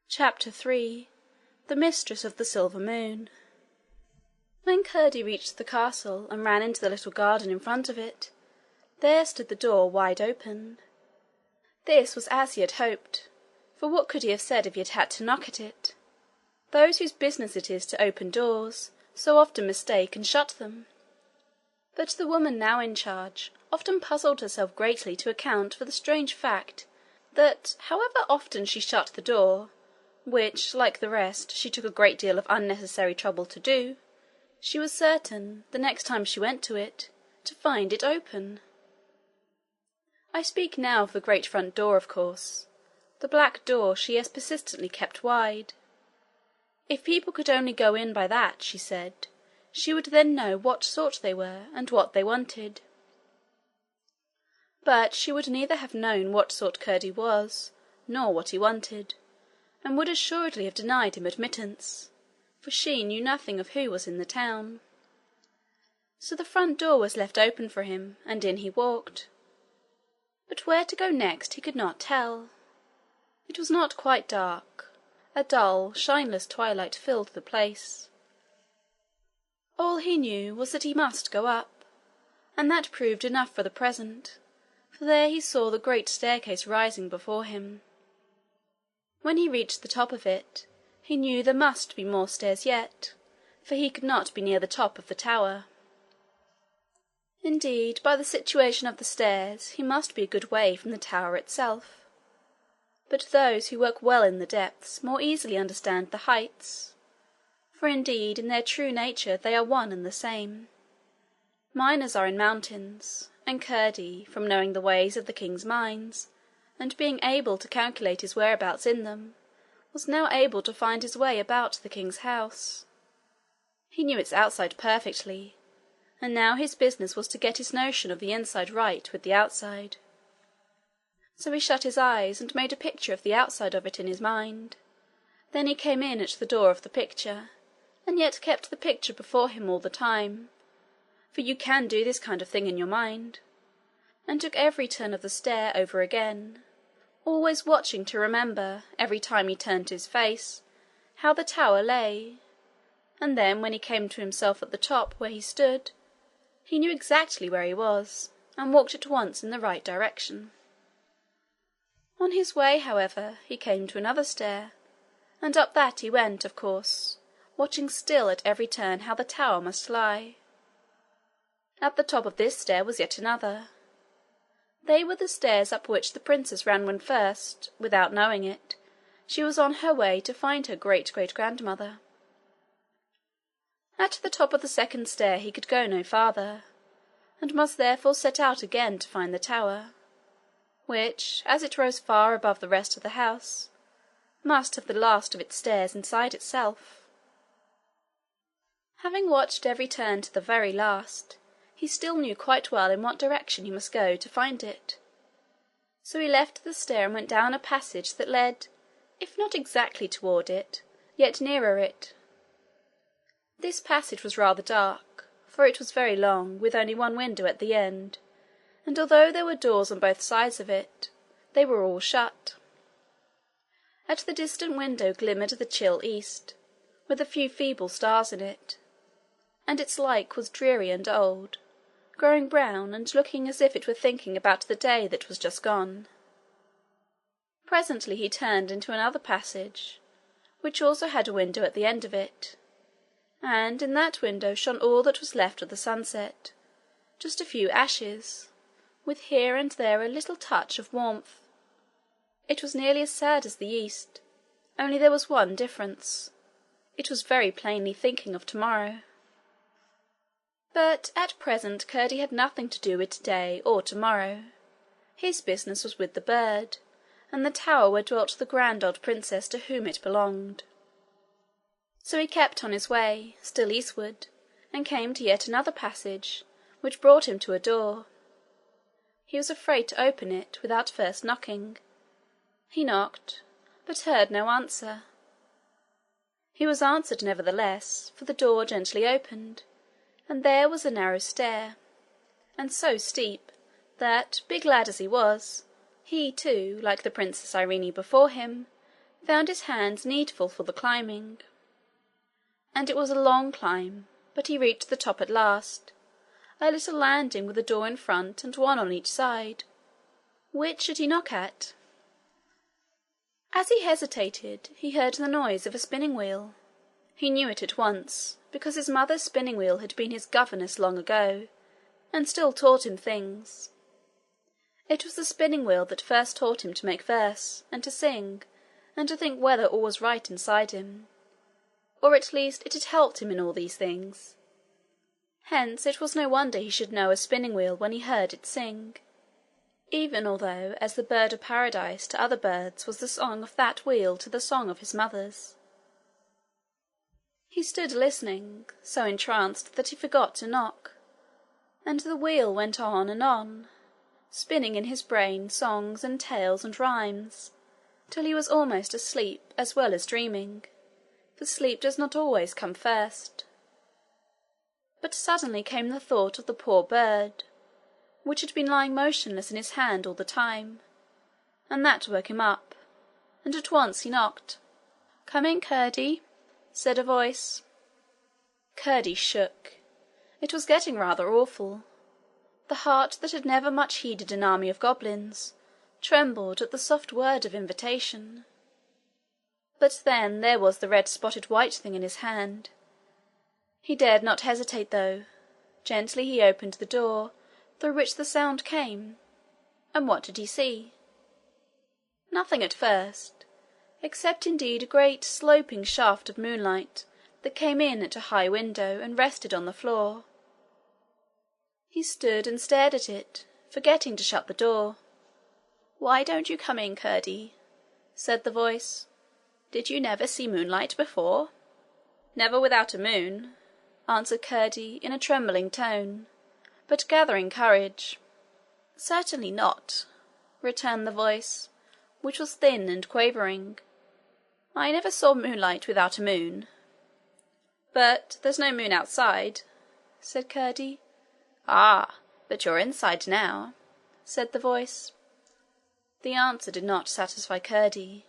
Chapter 3. The Mistress of the Silver Moon. When Curdie reached the castle and ran into the little garden in front of it, there stood the door wide open. This was as he had hoped, for what could he have said if he had had to knock at it? Those whose business it is to open doors so often mistake and shut them. But the woman now in charge often puzzled herself greatly to account for the strange fact that, however often she shut the door, which, like the rest, she took a great deal of unnecessary trouble to do, she was certain, the next time she went to it, to find it open. I speak now of the great front door, of course. The black door she as persistently kept wide. If people could only go in by that, she said, she would then know what sort they were, and what they wanted. But she would neither have known what sort Curdie was, nor what he wanted, and would assuredly have denied him admittance, for she knew nothing of who was in the town. So the front door was left open for him, and in he walked. But where to go next he could not tell. It was not quite dark. A dull, shineless twilight filled the place. All he knew was that he must go up, and that proved enough for the present, for there he saw the great staircase rising before him. When he reached the top of it, he knew there must be more stairs yet, for he could not be near the top of the tower. Indeed, by the situation of the stairs, he must be a good way from the tower itself. But those who work well in the depths more easily understand the heights, for indeed in their true nature they are one and the same. Miners are in mountains, and Curdie, from knowing the ways of the king's mines, and being able to calculate his whereabouts in them, was now able to find his way about the king's house. He knew its outside perfectly, and now his business was to get his notion of the inside right with the outside. So he shut his eyes and made a picture of the outside of it in his mind. Then he came in at the door of the picture, and yet kept the picture before him all the time, for you can do this kind of thing in your mind, and took every turn of the stair over again, always watching to remember, every time he turned his face, how the tower lay, and then when he came to himself at the top where he stood, he knew exactly where he was, and walked at once in the right direction. On his way, however, he came to another stair, and up that he went, of course, watching still at every turn how the tower must lie. At the top of this stair was yet another. They were the stairs up which the princess ran when first, without knowing it, she was on her way to find her great-great-grandmother. At the top of the second stair he could go no farther, and must therefore set out again to find the tower, which, as it rose far above the rest of the house, must have the last of its stairs inside itself. Having watched every turn to the very last, he still knew quite well in what direction he must go to find it. So he left the stair and went down a passage that led, if not exactly toward it, yet nearer it. This passage was rather dark, for it was very long, with only one window at the end, and although there were doors on both sides of it, they were all shut. At the distant window glimmered the chill east, with a few feeble stars in it, and its light was dreary and old, growing brown and looking as if it were thinking about the day that was just gone. Presently he turned into another passage, which also had a window at the end of it, and in that window shone all that was left of the sunset, just a few ashes, with here and there a little touch of warmth. It was nearly as sad as the east, only there was one difference. It was very plainly thinking of tomorrow. But at present Curdie had nothing to do with today or tomorrow. His business was with the bird, and the tower where dwelt the grand old princess to whom it belonged. So he kept on his way, still eastward, and came to yet another passage, which brought him to a door. He was afraid to open it without first knocking. He knocked, but heard no answer. He was answered nevertheless, for the door gently opened, and there was a narrow stair, and so steep that, big lad as he was, he too, like the Princess Irene before him, found his hands needful for the climbing. And it was a long climb, but he reached the top at last, a little landing with a door in front and one on each side. Which should he knock at? As he hesitated, he heard the noise of a spinning wheel. He knew it at once, because his mother's spinning wheel had been his governess long ago, and still taught him things. It was the spinning wheel that first taught him to make verse, and to sing, and to think whether all was right inside him, or at least it had helped him in all these things. Hence it was no wonder he should know a spinning wheel when he heard it sing, even although as the bird of paradise to other birds was the song of that wheel to the song of his mother's. He stood listening, so entranced that he forgot to knock, and the wheel went on, spinning in his brain songs and tales and rhymes, till he was almost asleep as well as dreaming, for sleep does not always come first. But suddenly came the thought of the poor bird, which had been lying motionless in his hand all the time, and that woke him up, and at once he knocked. "Come in, Curdie," said a voice. Curdie shook. It was getting rather awful. The heart that had never much heeded an army of goblins trembled at the soft word of invitation. But then there was the red-spotted white thing in his hand. He dared not hesitate, though. Gently he opened the door through which the sound came, and what did he see? Nothing at first, except indeed a great sloping shaft of moonlight that came in at a high window and rested on the floor. He stood and stared at it, forgetting to shut the door. "Why don't you come in, Curdie?" said the voice. "Did you never see moonlight before?" "Never without a moon," answered Curdie in a trembling tone, but gathering courage. "Certainly not," returned the voice, which was thin and quavering. "I never saw moonlight without a moon." "But there's no moon outside," said Curdie. "Ah, but you're inside now," said the voice. The answer did not satisfy Curdie,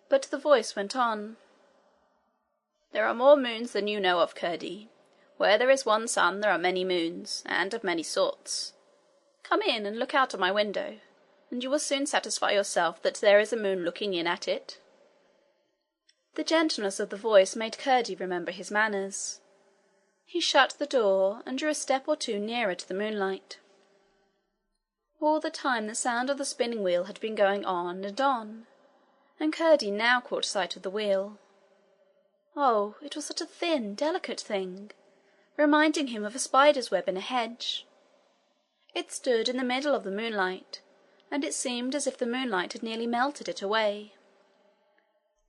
but the voice went on. "There are more moons than you know of, Curdie. Where there is one sun there are many moons, and of many sorts. Come in and look out of my window, and you will soon satisfy yourself that there is a moon looking in at it." The gentleness of the voice made Curdie remember his manners. He shut the door and drew a step or two nearer to the moonlight. All the time the sound of the spinning wheel had been going on, and Curdie now caught sight of the wheel. Oh, it was such a thin, delicate thing, reminding him of a spider's web in a hedge. It stood in the middle of the moonlight, and it seemed as if the moonlight had nearly melted it away.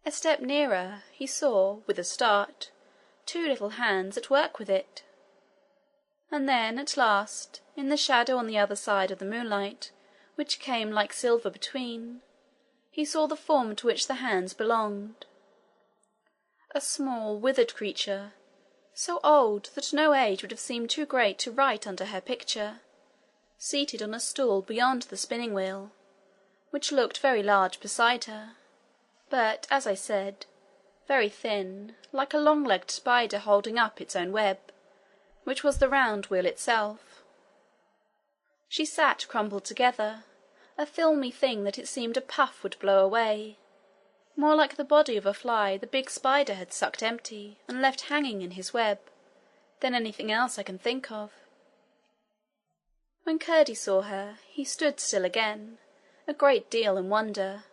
A step nearer, he saw, with a start, two little hands at work with it. And then, at last, in the shadow on the other side of the moonlight, which came like silver between, he saw the form to which the hands belonged. A small, withered creature, so old that no age would have seemed too great to write under her picture, seated on a stool beyond the spinning wheel, which looked very large beside her, but, as I said, very thin, like a long-legged spider holding up its own web, which was the round wheel itself. She sat crumpled together, a filmy thing that it seemed a puff would blow away, more like the body of a fly the big spider had sucked empty and left hanging in his web, than anything else I can think of. When Curdie saw her, he stood still again, a great deal in wonder,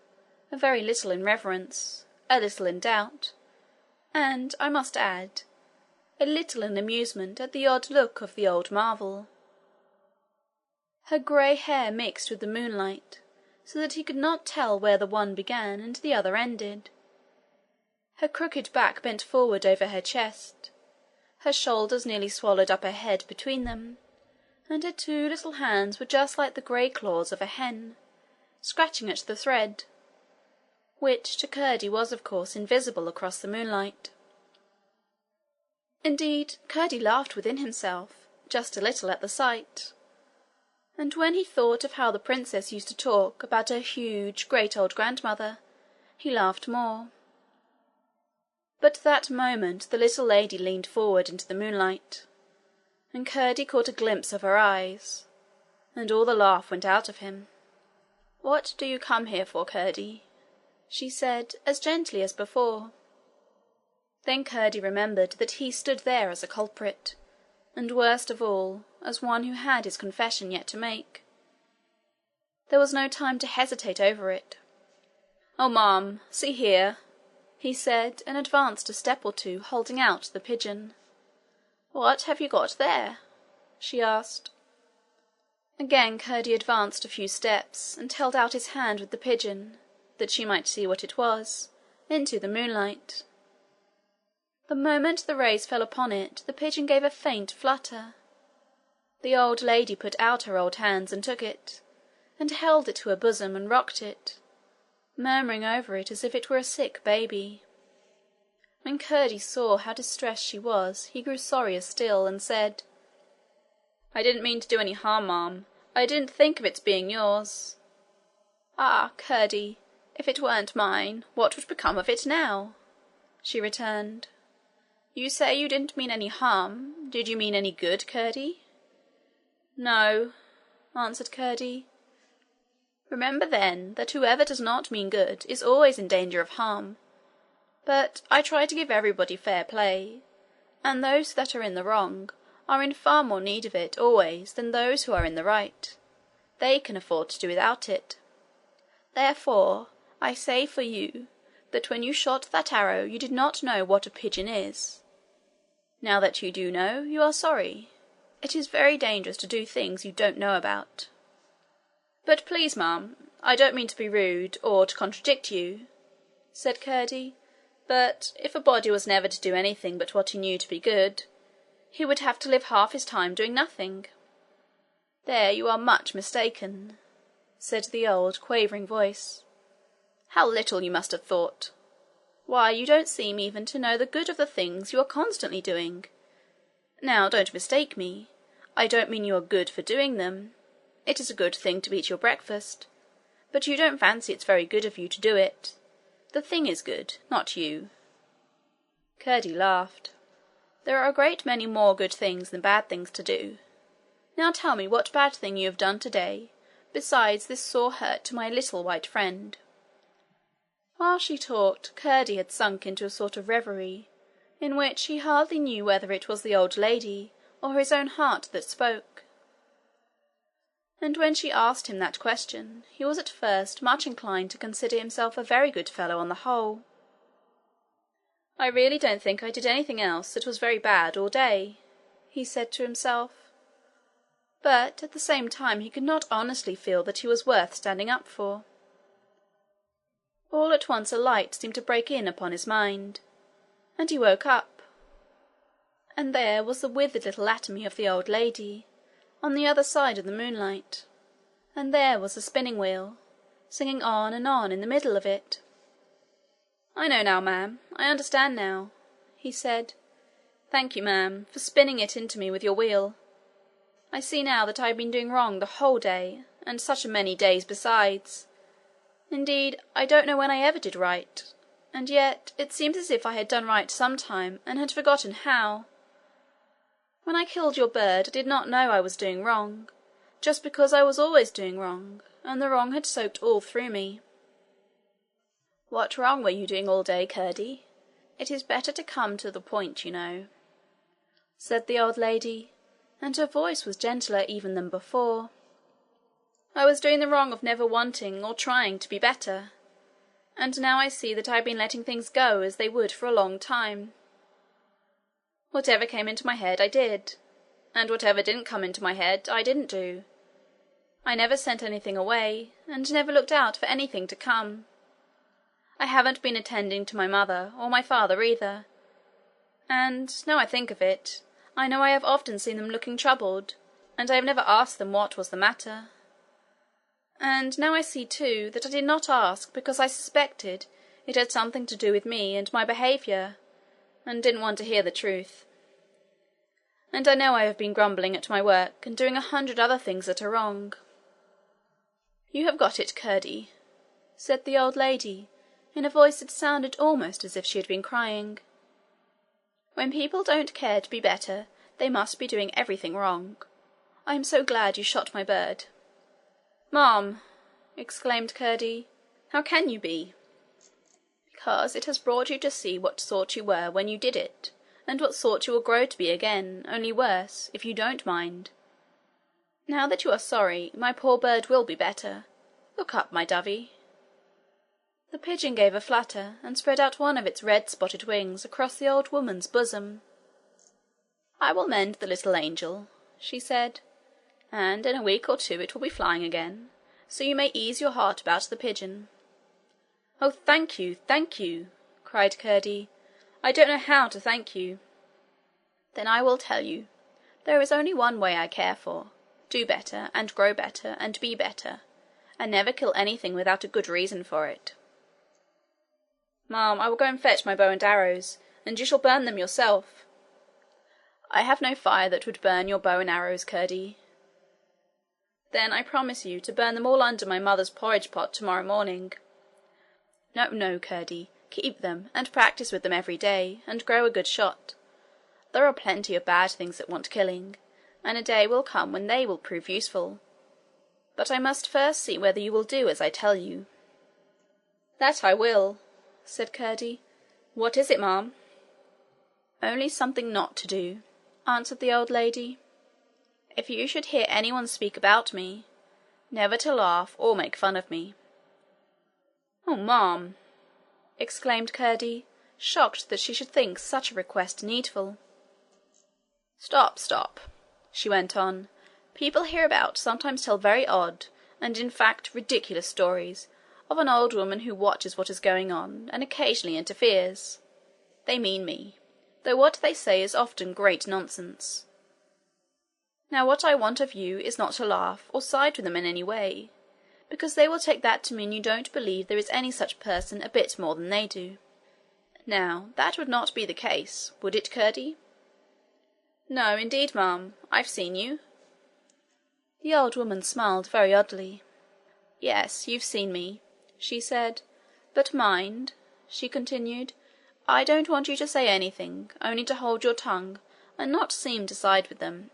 a very little in reverence, a little in doubt, and, I must add, a little in amusement at the odd look of the old marvel. Her grey hair mixed with the moonlight, so that he could not tell where the one began and the other ended. Her crooked back bent forward over her chest, her shoulders nearly swallowed up her head between them, and her two little hands were just like the grey claws of a hen, scratching at the thread, which to Curdie was of course invisible across the moonlight. Indeed, Curdie laughed within himself, just a little at the sight, and when he thought of how the princess used to talk about her huge, great old grandmother, he laughed more. But that moment the little lady leaned forward into the moonlight, and Curdie caught a glimpse of her eyes, and all the laugh went out of him. "What do you come here for, Curdie?" she said, as gently as before. Then Curdie remembered that he stood there as a culprit, and worst of all, as one who had his confession yet to make. There was no time to hesitate over it. "Oh, ma'am, see here," he said, and advanced a step or two, holding out the pigeon. "What have you got there?" she asked. Again Curdie advanced a few steps, and held out his hand with the pigeon, that she might see what it was, into the moonlight. The moment the rays fell upon it, the pigeon gave a faint flutter. The old lady put out her old hands and took it, and held it to her bosom and rocked it, murmuring over it as if it were a sick baby. When Curdie saw how distressed she was, he grew sorrier still, and said, "I didn't mean to do any harm, ma'am. I didn't think of its being yours." "Ah, Curdie, if it weren't mine, what would become of it now?" she returned. "You say you didn't mean any harm. Did you mean any good, Curdie?" "No," answered Curdie. "Remember then that whoever does not mean good is always in danger of harm. But I try to give everybody fair play, and those that are in the wrong are in far more need of it always than those who are in the right. They can afford to do without it. Therefore, I say for you that when you shot that arrow you did not know what a pigeon is. Now that you do know, you are sorry. It is very dangerous to do things you don't know about." "But please, ma'am, I don't mean to be rude, or to contradict you," said Curdie, "but if a body was never to do anything but what he knew to be good, he would have to live half his time doing nothing." "There you are much mistaken," said the old quavering voice. "How little you must have thought! Why, you don't seem even to know the good of the things you are constantly doing. Now, don't mistake me. I don't mean you are good for doing them. It is a good thing to eat your breakfast, but you don't fancy it's very good of you to do it. The thing is good, not you." Curdie laughed. "There are a great many more good things than bad things to do. Now tell me what bad thing you have done today, besides this sore hurt to my little white friend." While she talked, Curdie had sunk into a sort of reverie, in which he hardly knew whether it was the old lady or his own heart that spoke. And when she asked him that question, he was at first much inclined to consider himself a very good fellow on the whole. "I really don't think I did anything else that was very bad all day," he said to himself. But at the same time he could not honestly feel that he was worth standing up for. All at once a light seemed to break in upon his mind, and he woke up. And there was the withered little atomy of the old lady, on the other side of the moonlight, and there was the spinning wheel, singing on and on in the middle of it. "I know now, ma'am. I understand now," he said. "Thank you, ma'am, for spinning it into me with your wheel. I see now that I have been doing wrong the whole day, and such a many days besides. Indeed, I don't know when I ever did right, and yet it seems as if I had done right some time and had forgotten how. When I killed your bird I did not know I was doing wrong, just because I was always doing wrong, and the wrong had soaked all through me." "What wrong were you doing all day, Curdie? It is better to come to the point, you know," said the old lady, and her voice was gentler even than before. "I was doing the wrong of never wanting or trying to be better, and now I see that I have been letting things go as they would for a long time. Whatever came into my head I did, and whatever didn't come into my head I didn't do. I never sent anything away, and never looked out for anything to come. I haven't been attending to my mother or my father either, and, now I think of it, I know I have often seen them looking troubled, and I have never asked them what was the matter. And now I see too that I did not ask because I suspected it had something to do with me and my behaviour, and didn't want to hear the truth. And I know I have been grumbling at my work and doing 100 other things that are wrong." "You have got it, Curdie," said the old lady, in a voice that sounded almost as if she had been crying. "When people don't care to be better, they must be doing everything wrong. I am so glad you shot my bird." "Mom!" exclaimed Curdie, "how can you be?" "Because it has brought you to see what sort you were when you did it, and what sort you will grow to be again, only worse, if you don't mind. Now that you are sorry, my poor bird will be better. Look up, my dovey." The pigeon gave a flutter, and spread out one of its red-spotted wings across the old woman's bosom. "I will mend the little angel," she said, "and in a week or two it will be flying again, so you may ease your heart about the pigeon." "Oh, thank you, thank you!" cried Curdie. "I don't know how to thank you." "Then I will tell you. There is only one way I care for. Do better, and grow better, and be better, and never kill anything without a good reason for it." "Mum, I will go and fetch my bow and arrows, and you shall burn them yourself." "I have no fire that would burn your bow and arrows, Curdie." "Then I promise you to burn them all under my mother's porridge pot tomorrow morning." "No, no, Curdie. Keep them, and practise with them every day, and grow a good shot. There are plenty of bad things that want killing, and a day will come when they will prove useful. But I must first see whether you will do as I tell you." "That I will," said Curdie. "What is it, ma'am?" "Only something not to do," answered the old lady. "If you should hear anyone speak about me, never to laugh or make fun of me." "Oh, ma'am!" exclaimed Curdie, shocked that she should think such a request needful. "Stop, stop," she went on. "People hereabout sometimes tell very odd, and in fact ridiculous stories, of an old woman who watches what is going on, and occasionally interferes. They mean me, though what they say is often great nonsense. Now what I want of you is not to laugh or side with them in any way, because they will take that to mean you don't believe there is any such person a bit more than they do. Now that would not be the case, would it, Curdie?" "No, indeed, ma'am. I've seen you." The old woman smiled very oddly. "Yes, you've seen me," she said. "But mind," she continued, "I don't want you to say anything, only to hold your tongue, and not seem to side with them."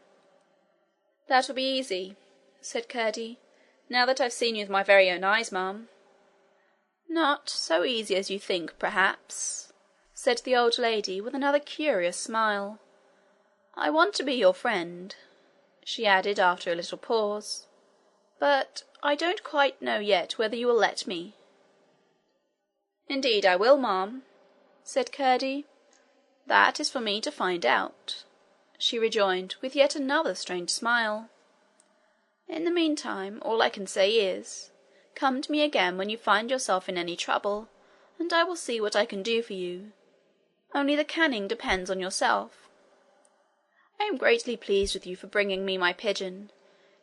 "That will be easy," said Curdie, "now that I've seen you with my very own eyes, ma'am." "Not so easy as you think, perhaps," said the old lady, with another curious smile. "I want to be your friend," she added after a little pause, "but I don't quite know yet whether you will let me." "Indeed I will, ma'am," said Curdie. "That is for me to find out," she rejoined, with yet another strange smile. "In the meantime, all I can say is, come to me again when you find yourself in any trouble, and I will see what I can do for you. Only the canning depends on yourself. I am greatly pleased with you for bringing me my pigeon,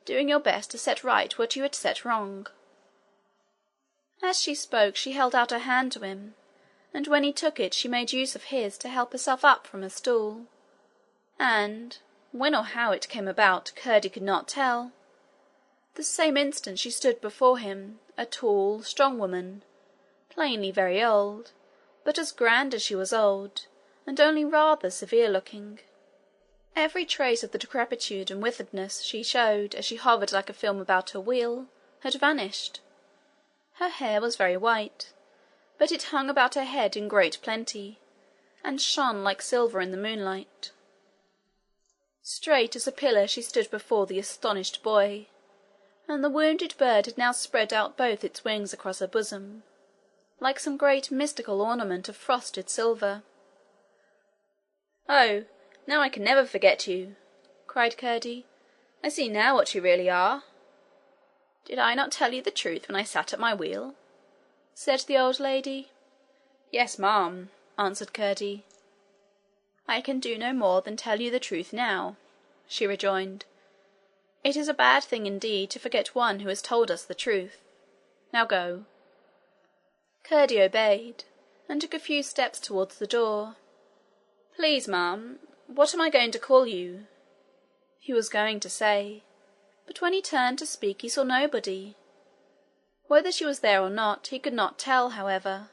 doing your best to set right what you had set wrong." As she spoke she held out her hand to him, and when he took it she made use of his to help herself up from her stool, and, when or how it came about, Curdie could not tell, the same instant she stood before him, a tall, strong woman, plainly very old, but as grand as she was old, and only rather severe-looking. Every trace of the decrepitude and witheredness she showed as she hovered like a film about her wheel had vanished. Her hair was very white, but it hung about her head in great plenty, and shone like silver in the moonlight. Straight as a pillar she stood before the astonished boy, and the wounded bird had now spread out both its wings across her bosom, like some great mystical ornament of frosted silver. "Oh, now I can never forget you!" cried Curdie. "I see now what you really are." "Did I not tell you the truth when I sat at my wheel?" said the old lady. "Yes, ma'am," answered Curdie. "I can do no more than tell you the truth now," she rejoined. "It is a bad thing indeed to forget one who has told us the truth. Now go." Curdie obeyed, and took a few steps towards the door. "Please, ma'am, what am I going to call you?" he was going to say, but when he turned to speak he saw nobody. Whether she was there or not he could not tell, however,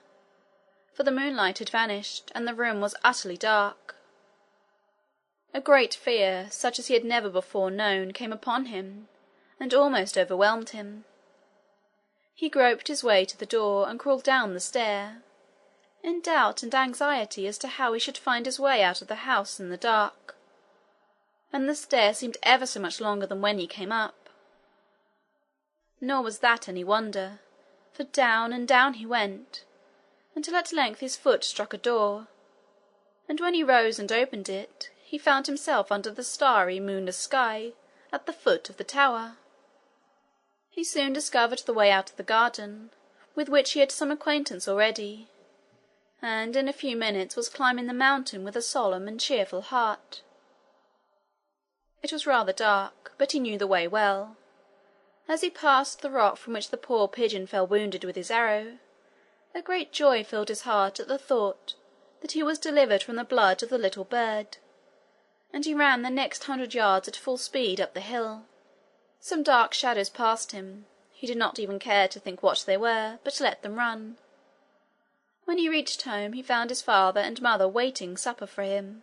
for the moonlight had vanished, and the room was utterly dark. A great fear, such as he had never before known, came upon him, and almost overwhelmed him. He groped his way to the door, and crawled down the stair, in doubt and anxiety as to how he should find his way out of the house in the dark, and the stair seemed ever so much longer than when he came up. Nor was that any wonder, for down and down he went, until at length his foot struck a door, and when he rose and opened it, he found himself under the starry, moonless sky, at the foot of the tower. He soon discovered the way out of the garden, with which he had some acquaintance already, and in a few minutes was climbing the mountain with a solemn and cheerful heart. It was rather dark, but he knew the way well. As he passed the rock from which the poor pigeon fell wounded with his arrow, a great joy filled his heart at the thought that he was delivered from the blood of the little bird, and he ran the next 100 yards at full speed up the hill. Some dark shadows passed him. He did not even care to think what they were, but let them run. When he reached home, he found his father and mother waiting supper for him.